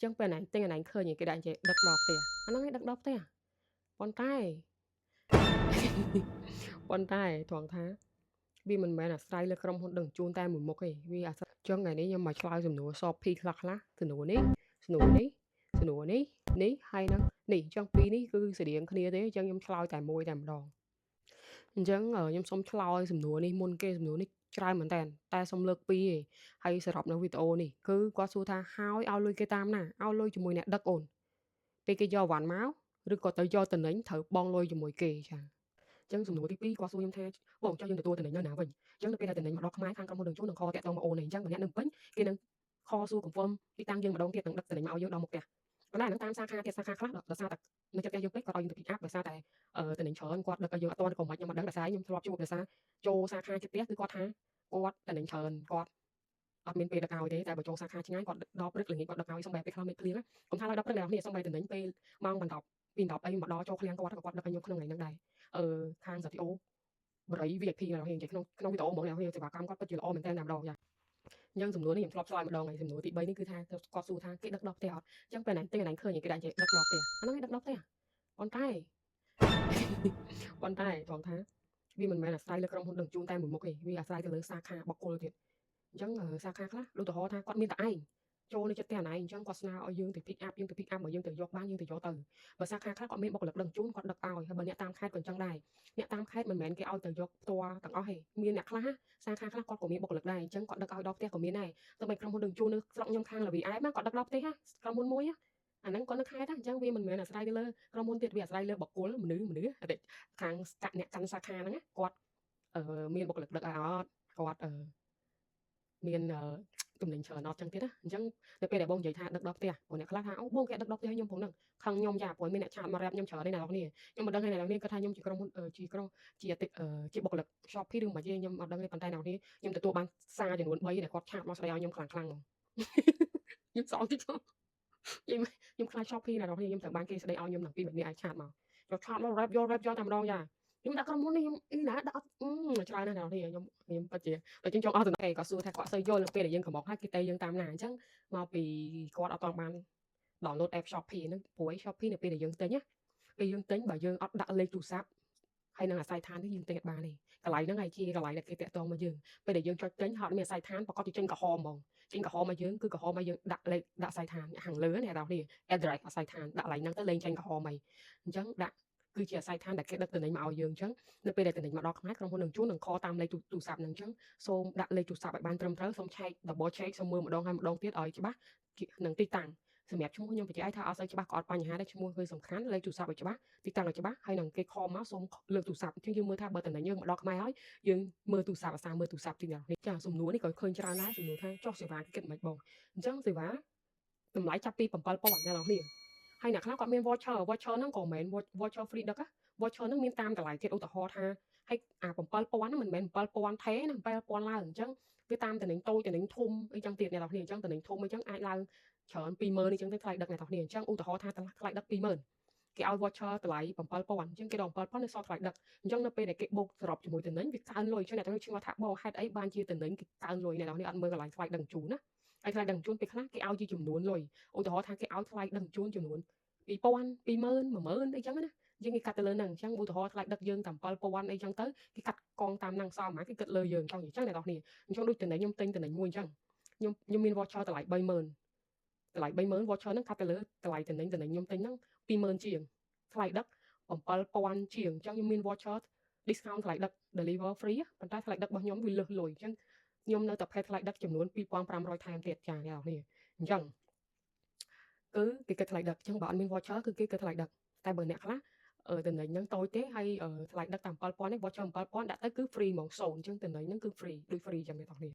ចឹងពេលណាទិញអាណាឃើញគេដាក់ចេះដឹកដល់ផ្ទះអាហ្នឹងឯងដឹកដល់ផ្ទះប៉ុន្តែប៉ុន្តែត្រង់ថាវាមិនមែនអាស្រ័យលើក្រុមហ៊ុនដឹកជញ្ជូនតែមួយមុខទេវាអាស្រ័យចឹងថ្ងៃនេះខ្ញុំមកឆ្លើយសំណួរ Shopee ខ្លះៗសំណួរនេះសំណួរនេះសំណួរនេះហើយនឹងនេះចឹងពីរនេះគឺស្រដៀងគ្នាទេចឹងខ្ញុំឆ្លើយតែមួយតែម្ដងអញ្ចឹងខ្ញុំសូមឆ្លើយសំណួរនេះមុនគេសំណួរនេះច្រើនមែនតើតែសូមលើកពីរឯងហើយសរុបនៅវីដេអូនេះគឺគាត់សួរថាហើយឲ្យលុយគេតាមណាឲ្យលុយជាមួយអ្នកដឹកអូនពេលគេយកអីវ៉ាន់មកឬក៏ទៅយកតំណែងត្រូវបង់លុយជាមួយគេចា៎ចឹងសំណួរទី2គាត់សួរខ្ញុំថាបងចុះយើងទទួលតំណែងនៅណាវិញចឹងនៅពេលដែលតំណែងមកដល់ខ្មែរខាងក្រុមហ៊ុនដឹកជញ្ជូននឹងខលតាក់ទងមកអូនឯងចឹងម្នាក់នឹងពេញគេនឹងខលសួរ confirm ទីតាំងយើងម្ដងទៀតនឹងដឹកតំណែងមកឲ្យយើងដល់មុខផ្ទះប៉ុន្តែហ្នឹងតាមសាខាទៀតសាខាខ្លះដោយសារតែនៅចិត្តផ្ទះយើងពេកគាត់ឲ្យយើងទៅ pick up ដោយសារតែតំណែងច្រើនគាត់ដឹកឲ្យយើងអត់ទាន់ក៏មិនខ្ញុំមិនដឹងដោយសារខ្ញុំធ្លាប់ជួបដោយសារចូលសាខាចិត្តផ្ទះគឺគាត់ថាគាត់តំណែងច្រើនគាត់អត់មានពេលដឹកឲ្យទេតែបើចូលសាខាឆ្ងាយគាត់ដល់ព្រឹកល្ងាចគាត់ដឹកឲ្យសំបីពេលខ្លះមេឃ្លៀងខ្ញុំថាឲ្យដល់ព្រឹកអ្នកនរសំបីតំណែងពេលម៉ោង10ពី10អីមកដល់ចូលឃ្លាំងគាត់ដឹកឲ្យខ្ញុំក្នុងថ្ងៃហ្នឹងដែរខាងសាទីអូបរិយ VIP អ្នកនរនិយាយក្នុងវីដេអូហ្មងអ្នកនរសេវាកម្មគាត់ពិតជាល្អមែនតើតែម្ដងចាអញ្ចឹងសំណួរនេះខ្ញុំធ្លាប់ឆ្លើយម្ដងហើយសំណួរទី3នេះគឺថាគាត់សួរថាគេដឹកដល់ផ្ទះអត់អញ្ចឹងពេលណាទិញអាណាឃើញគេដាក់ចេះដឹកដល់ផ្ទះអាហ្នឹងឯងដឹកដល់ផ្ទះប៉ុន្តែប៉ុន្តែត្រង់ថាវាមិនមែនអាស្រ័យលើក្រុមហ៊ុនដឹកជញ្ជូនតែមួយមុខទេវាអាស្រ័យទៅលើសាខាបុគ្គលទៀតអញ្ចឹងសាខាខ្លះឧទាហរណ៍ថាគាត់មានតែឯងចូលនៅចិត្តផ្ទះណៃអញ្ចឹងគាត់ស្នើឲ្យយើងទៅ pick up យើងទៅ pick up មកយើងទៅយកបានយើងទៅយកទៅបើសាខាខ្លះគាត់មានបុគ្គលិកដឹកជញ្ជូនគាត់ដឹកឲ្យហើយបើអ្នកតាមខេត្តក៏អញ្ចឹងដែរអ្នកតាមខេត្តមិនមែនគេឲ្យទៅយកផ្ទាល់ទាំងអស់ទេមានអ្នកខ្លះសាខាខ្លះគាត់ក៏មានបុគ្គលិកដែរអញ្ចឹងគាត់ដឹកឲ្យដល់ផ្ទះក៏មានដែរទោះបីក្រុមហ៊ុនដឹកជញ្ជូននៅស្រុកខ្ញុំខាងលវីអែមគាត់ដឹកដល់ផ្ទះក្រុមហ៊ុនមួយអាហ្នឹងគាត់នៅខេត្តអញ្ចឹងវាមិនមែនអាស្រ័យទៅលើក្រុមហ៊ុនទៀតវាអាស្រ័យលើបុគ្គលមនុស្សខាងអ្នកកាន់សាខាហ្នឹងគាត់មានបុគ្គលិកដឹកឲ្យអត់គាត់មានទំនិញច្រើនអត់ចឹងទៀតណាអញ្ចឹងនៅពេលដែលបងនិយាយថាដឹកដល់ផ្ទះបងអ្នកខ្លះថាអូបងគេដឹកដល់ផ្ទះខ្ញុំផងហ្នឹងខឹងខ្ញុំចាព្រោះមានអ្នកឆាតមក rap ខ្ញុំច្រើនទេអ្នកនរគ្នាខ្ញុំមិនដឹងទេអ្នកនរគ្នាគាត់ថាខ្ញុំជាក្រុមហ៊ុនជាបុគ្គលិក Shopee ឬមិនទេខ្ញុំអត់ដឹងទេប៉ុន្តែអ្នកនរគ្នាខ្ញុំទទួលបានសារចំនួន3ដែលគាត់ឆាតមកស្ដីឲ្យខ្ញុំខ្លាំងហ្មងខ្ញុំសល់តិចខ្ញុំខ្លាច Shopee អ្នកនរគ្នាខ្ញុំត្រូវបានគេស្ដីឲ្យខ្ញុំទាំងពីរនាក់ឯងឆាតមកយកឆាតមក rap យកតែម្ដងចាខ្ញុំដាក់ក្រុមហ៊ុននេះខ្ញុំអ៊ីណាដាក់អត់ច្រើនណាស់អ្នកនរគ្នាខ្ញុំពិតជាតែខ្ញុំចង់អស់ទៅគេក៏សួរថាគាត់សូវយល់នៅពេលដែលយើងកំមកហើយគេតែយើងតាមណាអញ្ចឹងមកពីគាត់អត់បាន download app Shopee ហ្នឹងព្រោះ Shopee នៅពេលដែលយើងទិញពេលយើងទិញបើយើងអត់ដាក់លេខទូរស័ព្ទហើយនឹងអាស័យដ្ឋាននេះយើងទិញអត់បានទេកន្លែងហ្នឹងហើយជាកន្លែងដែលគេតាក់ទងមកយើងពេលដែលយើងចុចទិញហើយអត់មានអាស័យដ្ឋានប្រកាសជាចេញក្រហមហ្មងចេញក្រហមមកយើងគឺក្រហមមកយើងដាក់លេខដាក់អាស័យដ្ឋានខាងលើអ្នកនរគ្នា address អាស័យដ្ឋានដាក់កន្លែងហ្នឹងទៅលេងចេញក្រហមហើយអញ្ចឹងដាក់គឺជាអាស័យដ្ឋានដែលគេដឹកតំណែងមកឲ្យយើងអញ្ចឹងនៅពេលដែលតំណែងមកដល់ខ្មែរក្រុមហ៊ុននឹងជួននឹងខលតាមលេខទូរស័ព្ទហ្នឹងអញ្ចឹងសូមដាក់លេខទូរស័ព្ទឲ្យបានត្រឹមត្រូវសូមឆែក double check សូមមើលម្ដងហើយម្ដងទៀតឲ្យច្បាស់នឹងទីតាំងសម្រាប់ឈ្មោះខ្ញុំបញ្ជាក់ឲ្យថាអត់សូវច្បាស់ក៏អត់បញ្ហាដែរឈ្មោះគឺសំខាន់លេខទូរស័ព្ទឲ្យច្បាស់ទីតាំងឲ្យច្បាស់ហើយនឹងគេខលមកសូមលើកទូរស័ព្ទអញ្ចឹងយើងមើលថាបើតំណែងយើងមកដល់ខ្មែរហើយយើងមើលទូរស័ព្ទអាសាមើលទូរស័ព្ទទីនេះចាសំណួរនេះក៏ឃើញច្រើនដែរសំណួរថាចុះសេវាគេគិតមិនបងអញ្ចឹងសេវាតម្លៃចាប់ពី7000អ្នកនរគ្នាហើយអ្នកខ្លះគាត់មាន voucher ហ្នឹងក៏មិនមែន voucher free ដឹក voucher ហ្នឹងមានតាមកន្លែងទៀតឧទាហរណ៍ថាហើយអា7000ហ្នឹងមិនមែន7000ថេណា7000ឡើងអញ្ចឹងវាតាមតំណែងតូចតំណែងធំអីចឹងទៀតអ្នកនរគ្នាអញ្ចឹងតំណែងធំអីចឹងអាចឡើងច្រើន20000អីចឹងទៅថ្លៃដឹកអ្នកនរគ្នាអញ្ចឹងឧទាហរណ៍ថាថ្លៃដឹក20000គេឲ្យ voucher តម្លៃ7000អញ្ចឹងគេដល់7000នៅសល់ថ្លៃដឹកអញ្ចឹងនៅពេលដែលគេបូកសរុបជាមួយតំណែងវាកើនលុយចឹងអ្នកនរឈ្មោះថាបងហេតុអីបានជាតំណែងគេកើនលុយអ្នកនរគ្នាអត់មើលកន្លែងថ្លៃដឹកជូនណាហើយថ្លៃដឹកជូនពេលខ្លះគេឲ្យជាចំនួនលុយឧទាហរណ៍ថាគេឲ្យថ្លៃដឹកជូនចំនួន2000 20000 10000អីចឹងណាយើងគេកាត់ទៅលើហ្នឹងអញ្ចឹងឧទាហរណ៍ថ្លៃដឹកយើងតែ7000អីចឹងទៅគេកាត់កងតាមហ្នឹងសល់ហ្មងគេគិតលើយើងចង់និយាយចឹងអ្នកនរគ្នាអញ្ចឹងដូចតំណែងខ្ញុំទិញតំណែងមួយអញ្ចឹងខ្ញុំមាន voucher តម្លៃ30000តម្លៃ30000 voucher ហ្នឹងកាត់ទៅលើតម្លៃតំណែងខ្ញុំទិញហ្នឹង20000ជាងថ្លៃដឹក7000ជាងអញ្ចឹងខ្ញុំមាន voucher discount ថ្លៃដឹក deliver free ប៉ុន្តែថ្លៃដឹករបស់ខ្ញុំវាលើសលុយអញ្ចឹងខ្ញុំនៅតែ pay ថ្លៃដឹកចំនួន2500ថែមទៀតចាអ្នកនរគ្នាអញ្ចឹងគឺគេគិតថ្លៃដឹកអញ្ចឹងបើអត់មាន voucher គឺគេគិតថ្លៃដឹកតែបើអ្នកខ្លះតំណែងហ្នឹងតូចទេហើយថ្លៃដឹកតែ7000នេះ voucher 7000ដាក់ទៅគឺ free ហ្មង0អញ្ចឹងតំណែងហ្នឹងគឺ free ដូច free អញ្ចឹងអ្នកនរគ្នា